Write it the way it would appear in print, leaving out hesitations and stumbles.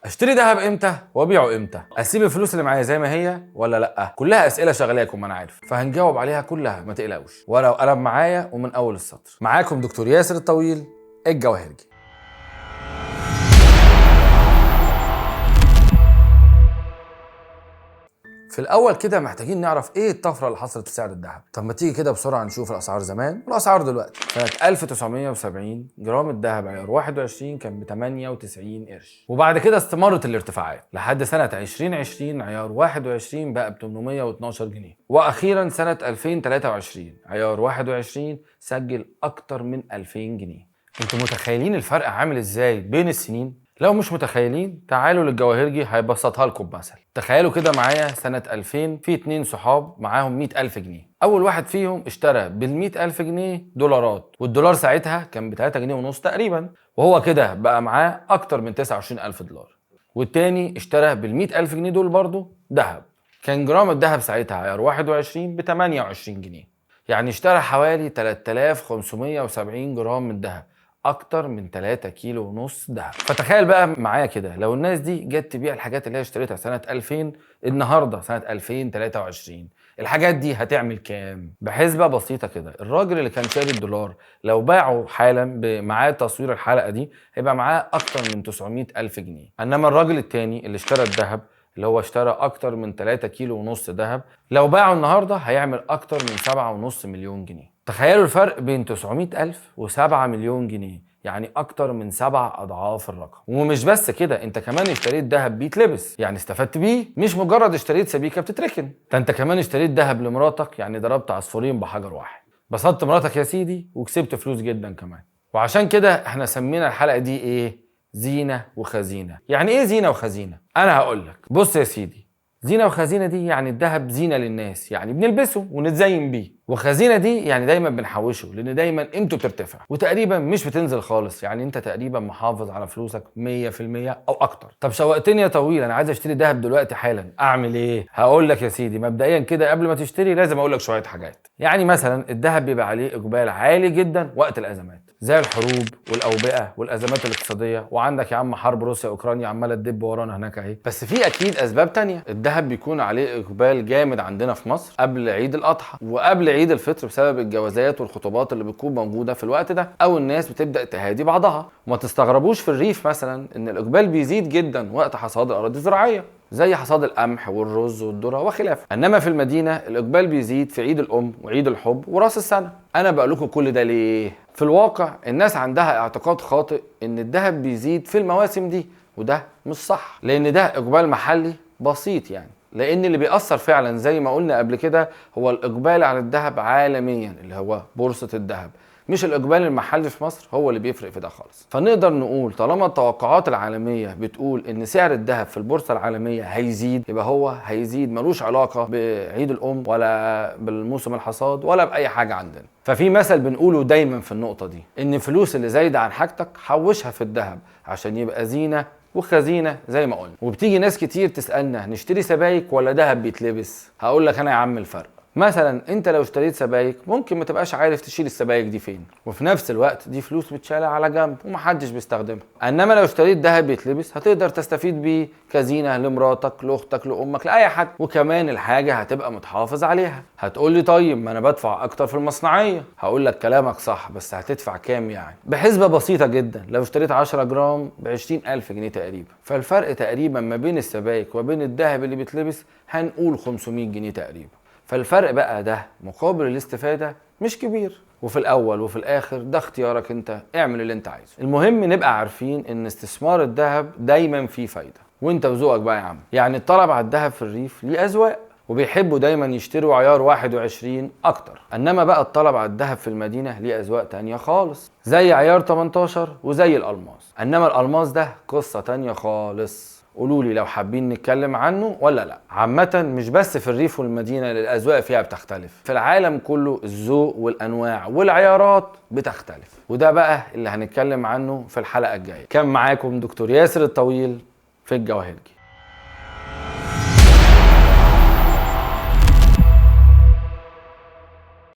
اشتري ذهب امتى وابيعه امتى؟ اسيب الفلوس اللي معايا زي ما هي ولا لا؟ كلها اسئله شغلاكم انا عارف، فهنجاوب عليها كلها ما تقلقوش. ورقه وقلم معايا ومن اول السطر. معاكم دكتور ياسر الطويل الجواهرجي. في الاول كده محتاجين نعرف ايه الطفره اللي حصلت في سعر الذهب. طب ما تيجي كده بسرعه نشوف الاسعار زمان والاسعار دلوقتي. سنه 1970 جرام الذهب عيار 21 كان ب 98 قرش، وبعد كده استمرت الارتفاعات لحد سنه 2020 عيار 21 بقى ب 812 جنيه، واخيرا سنه 2023 عيار 21 سجل اكتر من 2000 جنيه. انتوا متخيلين الفرق عامل ازاي بين السنين؟ لو مش متخيلين تعالوا للجواهرجي هيبسطها لكم بمثل. تخيلوا كده معايا سنة 2000 في 2 صحاب معاهم 100,000 جنيه. أول واحد فيهم اشترى بال100,000 جنيه دولارات، والدولار ساعتها كان ب 3 جنيه ونص تقريبا، وهو كده بقى معاه أكتر من 29,000 دولار. والتاني اشترى بال100,000 جنيه دول برضه ذهب. كان جرام الذهب ساعتها عيار 21 ب 28 جنيه، يعني اشترى حوالي 3570 جرام من الذهب، اكتر من 3 كيلو ونص دهب. فتخيل بقى معايا كده لو الناس دي جت تبيع الحاجات اللي هي اشتريتها سنه 2000 النهارده سنه 2023، الحاجات دي هتعمل كام؟ بحسبه بسيطه كده، الراجل اللي كان شاري الدولار لو باعه حالا معاه تصوير الحلقه دي هيبقى معاه اكتر من 900,000 جنيه. انما الراجل التاني اللي اشترى الذهب اللي هو اشترى اكتر من 3 كيلو ونص ذهب لو باعه النهارده هيعمل اكتر من 7.5 مليون جنيه. تخيلوا الفرق بين 900,000 و7 مليون جنيه، يعني اكتر من 7 اضعاف الرقم. ومش بس كده، انت كمان اشتريت ذهب بيتلبس، يعني استفدت بيه، مش مجرد اشتريت سبيكه بتتركن، ده انت كمان اشتريت ذهب لمراتك، يعني ضربت عصفورين بحجر واحد. بسطت مراتك يا سيدي وكسبت فلوس جدا كمان. وعشان كده احنا سمينا الحلقه دي ايه؟ زينه وخزينه. يعني ايه زينه وخزينه؟ انا هقول لك. بص يا سيدي، زينة وخزينة دي يعني الذهب زينة للناس، يعني بنلبسه ونتزين بيه. وخزينة دي يعني دايما بنحوشه، لان دايما قيمته بترتفع وتقريبا مش بتنزل خالص، يعني انت تقريبا محافظ على فلوسك 100% او اكتر. طب شوقتني يا طويل، انا عايز اشتري ذهب دلوقتي حالا، اعمل ايه؟ هقول لك يا سيدي. مبدئيا كده قبل ما تشتري لازم اقول لك شوية حاجات. يعني مثلا الذهب بيبقى عليه اقبال عالي جدا وقت الازمات، زي الحروب والاوبئه والازمات الاقتصاديه، وعندك يا عم حرب روسيا اوكرانيا عماله تدب ورانا هناك اهي. بس في اكيد اسباب تانية. الذهب بيكون عليه اقبال جامد عندنا في مصر قبل عيد الاضحى وقبل عيد الفطر بسبب الجوازات والخطوبات اللي بتكون موجوده في الوقت ده، او الناس بتبدا تهادي بعضها. وما تستغربوش في الريف مثلا ان الاقبال بيزيد جدا وقت حصاد الاراضي الزراعيه، زي حصاد القمح والرز والذره وخلافه. انما في المدينه الاقبال بيزيد في عيد الام وعيد الحب وراس السنه. انا بقول لكم كل ده ليه؟ في الواقع الناس عندها اعتقاد خاطئ ان الذهب بيزيد في المواسم دي، وده مش صح، لان ده اقبال محلي بسيط يعني. لان اللي بيأثر فعلا زي ما قلنا قبل كده هو الاقبال على الذهب عالميا اللي هو بورصة الذهب، مش الاقبال المحلي في مصر هو اللي بيفرق في ده خالص. فنقدر نقول طالما التوقعات العالميه بتقول ان سعر الذهب في البورصه العالميه هيزيد، يبقى هو هيزيد، ملوش علاقه بعيد الام ولا بالموسم الحصاد ولا باي حاجه عندنا. ففي مثل بنقوله دايما في النقطه دي، ان الفلوس اللي زايده عن حاجتك حوشها في الذهب عشان يبقى زينه وخزينه زي ما قلنا. وبتيجي ناس كتير تسالنا نشتري سبايك ولا ذهب بيتلبس؟ هقول لك انا يا عم الفرق. مثلا انت لو اشتريت سبايك ممكن ما تبقاش عارف تشيل السبايك دي فين، وفي نفس الوقت دي فلوس بتشالها على جنب ومحدش بيستخدمها. انما لو اشتريت ذهب بيتلبس هتقدر تستفيد بيه كزينه لمراتك لاختك لامك لاي حد، وكمان الحاجه هتبقى متحافظ عليها. هتقول لي طيب ما انا بدفع اكتر في المصنعيه. هقول لك كلامك صح، بس هتدفع كام يعني؟ بحسبه بسيطه جدا، لو اشتريت 10 جرام ب 20,000 جنيه تقريبا، فالفرق تقريبا ما بين السبايك وما بين الذهب اللي بيتلبس هنقول 500 جنيه تقريبا. فالفرق بقى ده مقابل الاستفادة مش كبير. وفي الأول وفي الآخر ده اختيارك انت، اعمل اللي انت عايزه. المهم نبقى عارفين ان استثمار الذهب دايما فيه فايدة، وانت وذوقك بقى يا عم. يعني الطلب على الذهب في الريف ليه أذواق، وبيحبوا دايما يشتروا عيار 21 اكتر. انما بقى الطلب على الذهب في المدينة ليه أذواق تانية خالص، زي عيار 18 وزي الألماس. انما الألماس ده قصة تانية خالص. قولوا لي لو حابين نتكلم عنه ولا لا. عامة مش بس في الريف والمدينة اللي الأذواق فيها بتختلف، في العالم كله الذوق والأنواع والعيارات بتختلف، وده بقى اللي هنتكلم عنه في الحلقة الجاية. كان معاكم دكتور ياسر الطويل في الجواهرجي.